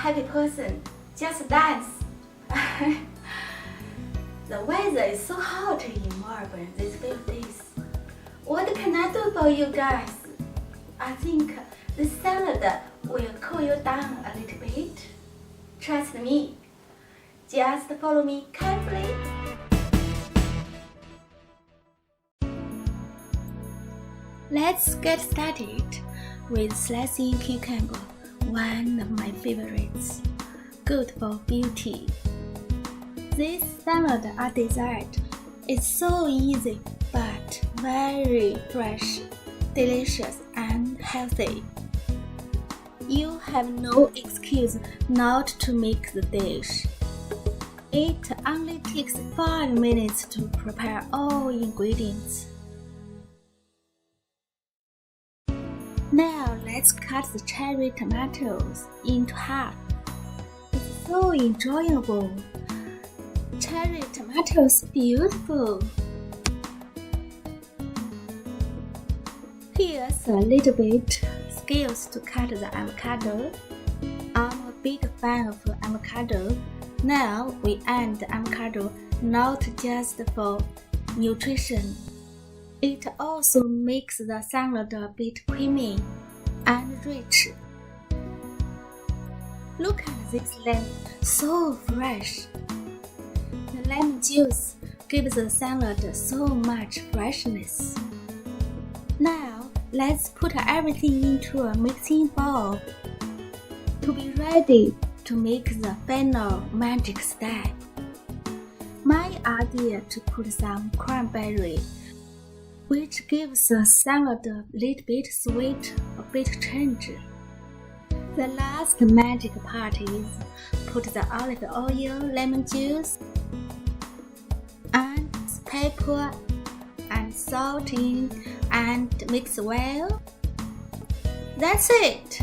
happy person, just dance. The weather is so hot in Melbourne these few days. What can I do for you guys? I think this salad will cool you down a little bit. Trust me. Just follow me carefully. Let's get started with slicing cucumber, one of my favorites. Good for beauty. This salad or dessert is so easy but very fresh, delicious and healthy. You have no excuse not to make the dish. It only takes 5 minutes to prepare all ingredients. Now let's cut the cherry tomatoes into half. It's so enjoyable. Cherry tomatoes, beautiful. Here's a little bit skills to cut the avocado. I'm a big fan of avocado. Now we add the avocado not just for nutrition. It also makes the salad a bit creamy and rich. Look at this lemon, so fresh. The lemon juice gives the salad so much freshness. Now let's put everything into a mixing bowl to be ready to make the final magic step. My idea to put some cranberry, which gives the salad a little bit sweet, a bit change. The last magic part is put the olive oil, lemon juice, and pepper and salt in and mix well. That's it.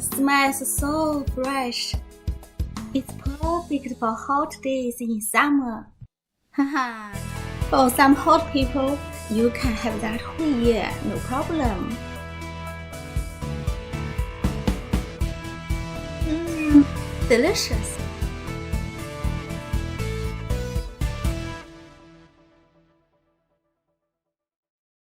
Smells so fresh. It's perfect for hot days in summer. Haha, for some hot people, you can have that whole year, no problem. Delicious.